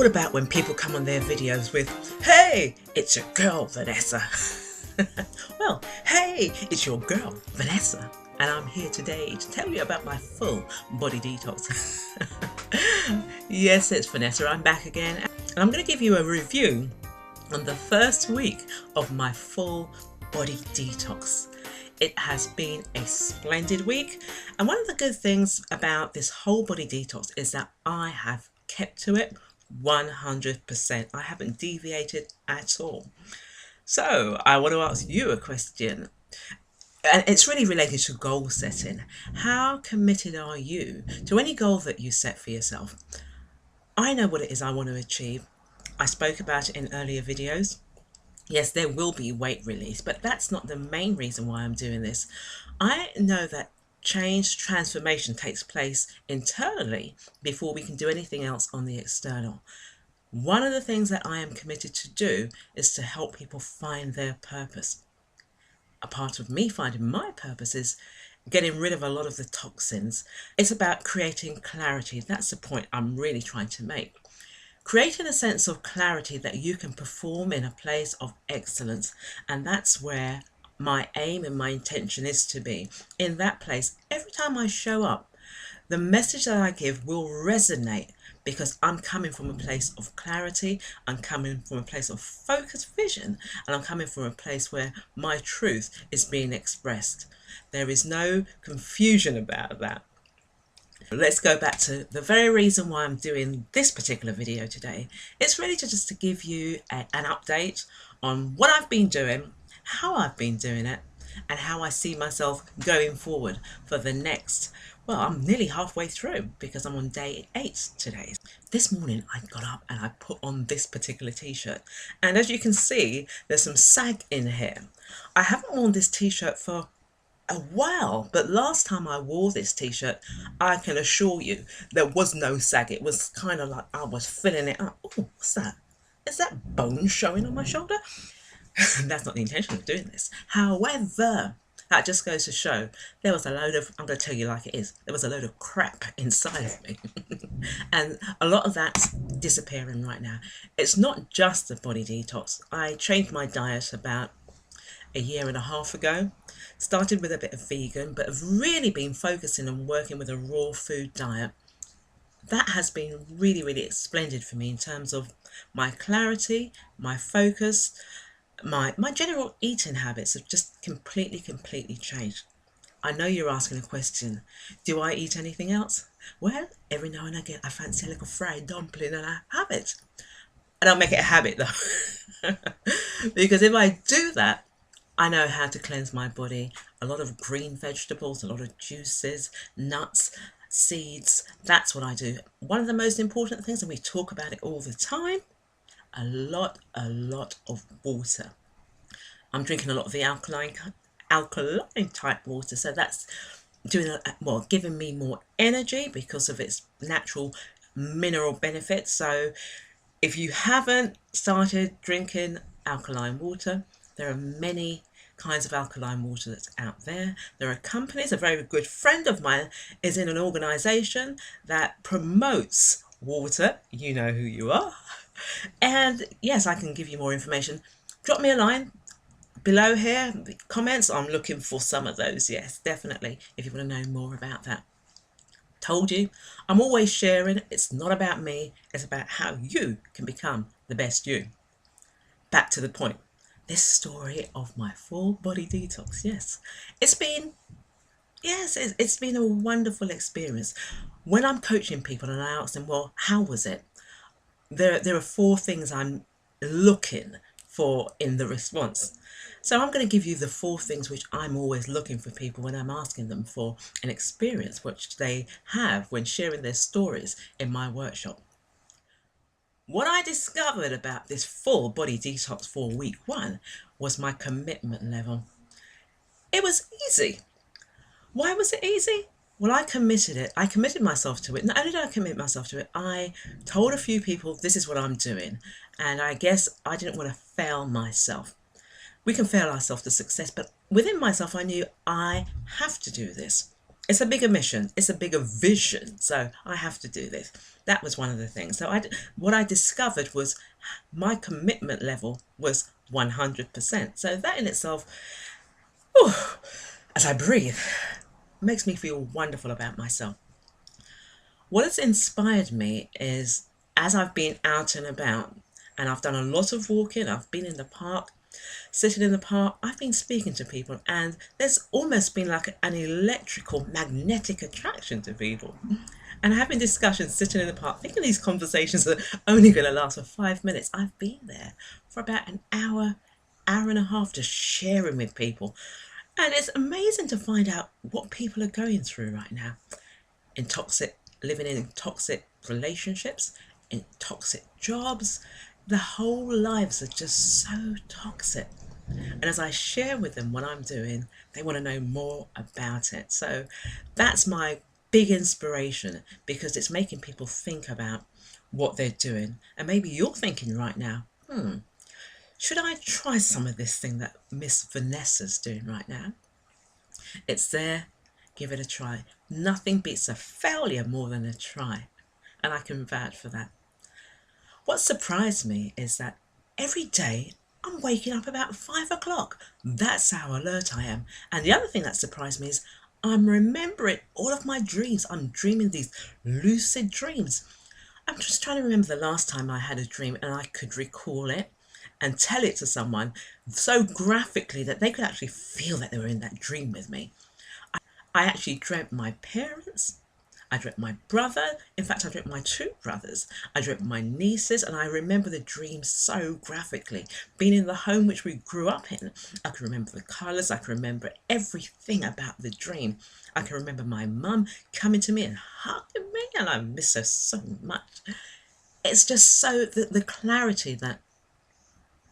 all about when people come on their videos with, "Hey, it's your girl, Vanessa." Well, hey, it's your girl, Vanessa, and I'm here today to tell you about my full body detox. Yes, it's Vanessa, I'm back again, and I'm going to give you a review on the first week of my full body detox. It has been a splendid week, and one of the good things about this whole body detox is that I have kept to it 100%. I haven't deviated at all. So I want to ask you a question, and it's really related to goal setting. How committed are you to any goal that you set for yourself? I know what it is I want to achieve. I spoke about it in earlier videos. Yes, there will be weight release, but that's not the main reason why I'm doing this. I know that change, transformation takes place internally before we can do anything else on the external. One of the things that I am committed to do is to help people find their purpose. A part of me finding my purpose is getting rid of a lot of the toxins. It's about creating clarity. That's the point I'm really trying to make. Creating a sense of clarity that you can perform in a place of excellence. And that's where my aim and my intention is to be. In that place, every time I show up, the message that I give will resonate because I'm coming from a place of clarity, I'm coming from a place of focused vision, and I'm coming from a place where my truth is being expressed. There is no confusion about that. Let's go back to the very reason why I'm doing this particular video today. It's really just to give you an update on what I've been doing, how I've been doing it, and how I see myself going forward for the next, well, I'm nearly halfway through because I'm on day 8 today. This morning I got up and I put on this particular t-shirt, and as you can see there's some sag in here. I haven't worn this t-shirt for a while, but last time I wore this t-shirt, I can assure you there was no sag. It was kind of like I was filling it up. Oh, what's that? Is that bone showing on my shoulder? That's not the intention of doing this. However, that just goes to show there was a load of, I'm going to tell you like it is, there was a load of crap inside of me. And a lot of that's disappearing right now. It's not just the body detox. I changed my diet about a year and a half ago. Started with a bit of vegan, but have really been focusing on working with a raw food diet. That has been really splendid for me in terms of my clarity, my focus, my general eating habits have just completely changed. I know you're asking a question, do I eat anything else? Well, every now and again I fancy like a fried dumpling and I have it. I don't make it a habit though. Because if I do that, I know how to cleanse my body. A lot of green vegetables, a lot of juices, nuts, seeds. That's what I do. One of the most important things, and we talk about it all the time, a lot of water. I'm drinking a lot of the alkaline type water, so that's doing giving me more energy because of its natural mineral benefits. So if you haven't started drinking alkaline water, there are many kinds of alkaline water that's out there. There are companies. A very good friend of mine is in an organization that promotes water. You know who you are. And yes, I can give you more information. Drop me a line below here, comments. I'm looking for some of those. Yes, definitely, if you want to know more about that. Told you, I'm always sharing. It's not about me. It's about how you can become the best you. Back to the point. This story of my full body detox. Yes, it's been a wonderful experience. When I'm coaching people and I ask them, well, how was it? There are 4 things I'm looking for in the response. So I'm going to give you the 4 things which I'm always looking for people when I'm asking them for an experience which they have when sharing their stories in my workshop. What I discovered about this full body detox for week 1 was my commitment level. It was easy. Why was it easy? Well, I committed myself to it. Not only did I commit myself to it, I told a few people this is what I'm doing. And I guess I didn't want to fail myself. We can fail ourselves to success, but within myself I knew I have to do this. it's a bigger mission, it's a bigger vision, so I have to do this. That was one of the things. So what I discovered was my commitment level was 100%. So that in itself, whew, as I breathe, makes me feel wonderful about myself. What has inspired me is, as I've been out and about, and I've done a lot of walking, I've been in the park, sitting in the park, I've been speaking to people, and there's almost been like an electrical magnetic attraction to people. And having discussions, sitting in the park, thinking these conversations are only going to last for 5 minutes. I've been there for about an hour, hour and a half, just sharing with people. And it's amazing to find out what people are going through right now. Living in toxic relationships, in toxic jobs. The whole lives are just so toxic. And as I share with them what I'm doing, they want to know more about it. So that's my big inspiration, because it's making people think about what they're doing. And maybe you're thinking right now, should I try some of this thing that Miss Vanessa's doing right now? It's there. Give it a try. Nothing beats a failure more than a try. And I can vouch for that. What surprised me is that every day I'm waking up about 5 o'clock. That's how alert I am. And the other thing that surprised me is I'm remembering all of my dreams. I'm dreaming these lucid dreams. I'm just trying to remember the last time I had a dream and I could recall it and tell it to someone so graphically that they could actually feel that they were in that dream with me. I actually dreamt my parents, I dreamt my brother, in fact I dreamt my two brothers, I dreamt my nieces, and I remember the dream so graphically. Being in the home which we grew up in, I can remember the colours, I can remember everything about the dream. I can remember my mum coming to me and hugging me, and I miss her so much. It's just so, the clarity that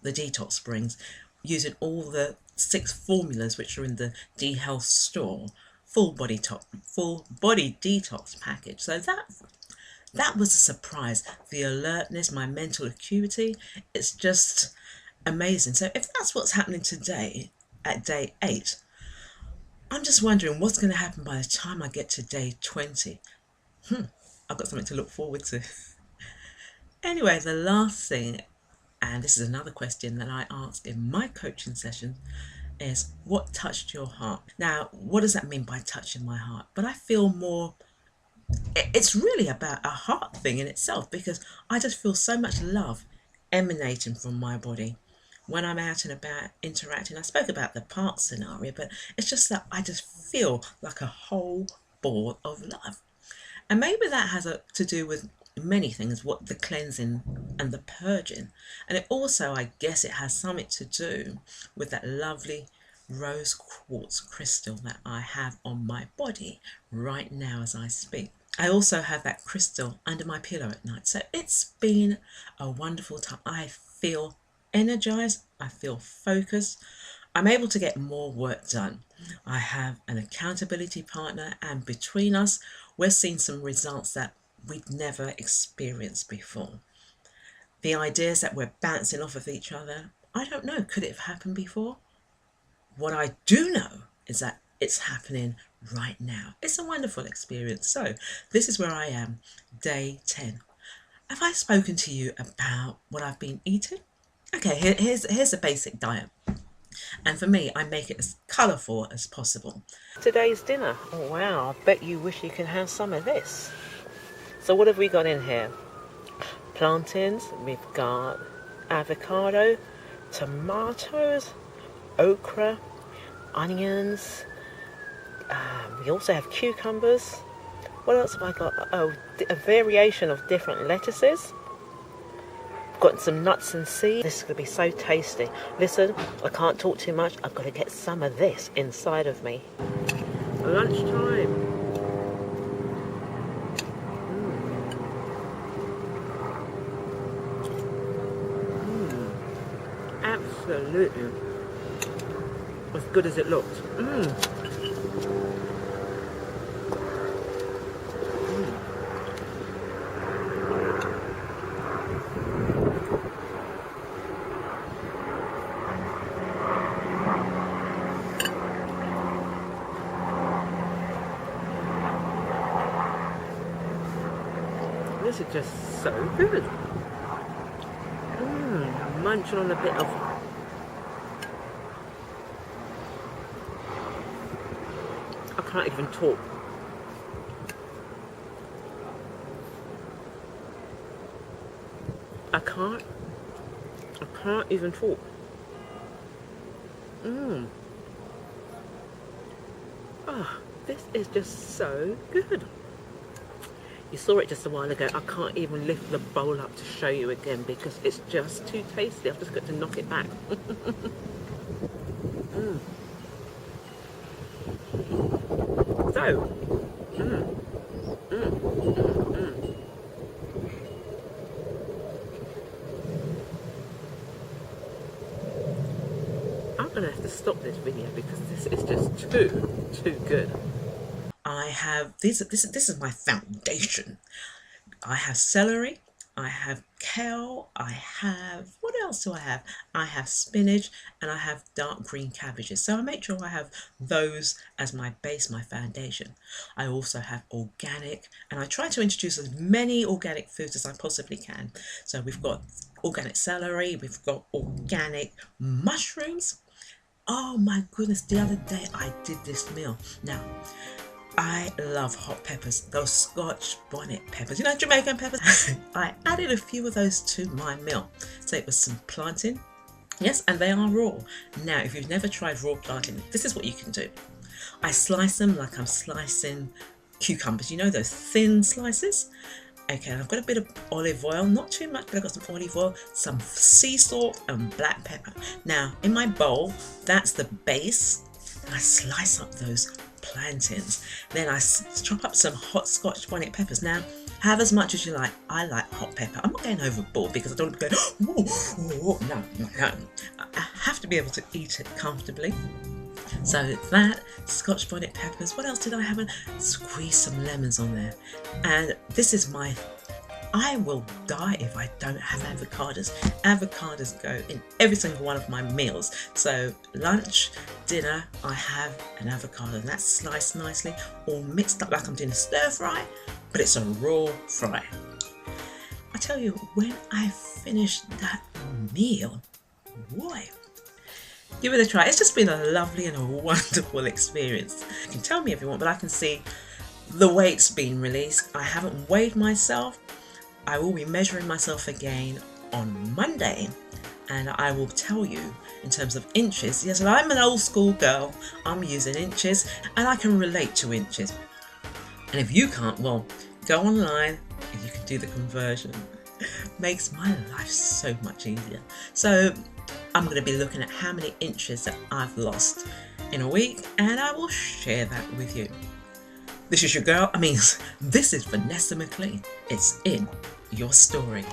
the Detox brings, using all the 6 formulas which are in the Dhealthstore full body detox package. So that was a surprise. The alertness, my mental acuity, it's just amazing. So if that's what's happening today at day 8, I'm just wondering what's going to happen by the time I get to day 20. I've got something to look forward to. Anyway, the last thing, and this is another question that I ask in my coaching session, is what touched your heart? Now, what does that mean by touching my heart? But I feel more, it's really about a heart thing in itself, because I just feel so much love emanating from my body when I'm out and about interacting. I spoke about the park scenario, but it's just that I just feel like a whole ball of love. And maybe that has to do with many things, what the cleansing and the purging. And it also, I guess it has something to do with that lovely rose quartz crystal that I have on my body right now as I speak. I also have that crystal under my pillow at night. So it's been a wonderful time. I feel energized. I feel focused. I'm able to get more work done. I have an accountability partner, and between us, we're seeing some results that we'd never experienced before. The ideas that we're bouncing off of each other, I don't know, could it have happened before? What I do know is that it's happening right now. It's a wonderful experience. So this is where I am, day 10. Have I spoken to you about what I've been eating? Okay, here's a basic diet. And for me, I make it as colourful as possible. Today's dinner. Oh wow, I bet you wish you could have some of this. So what have we got in here? Plantains, we've got avocado, tomatoes, okra, onions. We also have cucumbers. What else have I got? Oh, a variation of different lettuces. Got some nuts and seeds. This is going to be so tasty. Listen, I can't talk too much. I've got to get some of this inside of me. Lunchtime. Absolutely. As good as it looks. is just so good. Munching on a bit of I can't even talk. I can't even talk. Oh, this is just so good. You saw it just a while ago. I can't even lift the bowl up to show you again because it's just too tasty. I've just got to knock it back. So, I'm going to have to stop this video because this is just too good. I have this is my foundation. I have celery, I have kale, I have, what else do I have? I have spinach, and I have dark green cabbages. So I make sure I have those as my base, my foundation. I also have organic, and I try to introduce as many organic foods as I possibly can. So we've got organic celery, we've got organic mushrooms. Oh my goodness, the other day I did this meal. Now, I love hot peppers, those Scotch bonnet peppers, you know, Jamaican peppers. I added a few of those to my meal. So it was some plantain. Yes, and they are raw. Now, if you've never tried raw plantain, this is what you can do. I slice them like I'm slicing cucumbers, you know, those thin slices. Okay, I've got a bit of olive oil, not too much, but I've got some olive oil, some sea salt and black pepper. Now, in my bowl, that's the base. I slice up those plantains. Then I chop up some hot Scotch bonnet peppers. Now, have as much as you like. I like hot pepper. I'm not going overboard because I don't want to go, no. I have to be able to eat it comfortably. So that, Scotch bonnet peppers. What else did I have? Squeeze some lemons on there. And this is my, I will die if I don't have avocados. Avocados go in every single one of my meals. So lunch, dinner, I have an avocado. And that's sliced nicely, all mixed up like I'm doing a stir fry, but it's a raw fry. I tell you, when I finished that meal, boy, give it a try. It's just been a lovely and a wonderful experience. You can tell me if you want, but I can see the weight's been released. I haven't weighed myself. I will be measuring myself again on Monday, and I will tell you in terms of inches. Yes, I'm an old school girl. I'm using inches, and I can relate to inches. And if you can't, well, go online and you can do the conversion. Makes my life so much easier. So I'm going to be looking at how many inches that I've lost in a week, and I will share that with you. This is your girl, this is Vanessa McLean. It's in your story.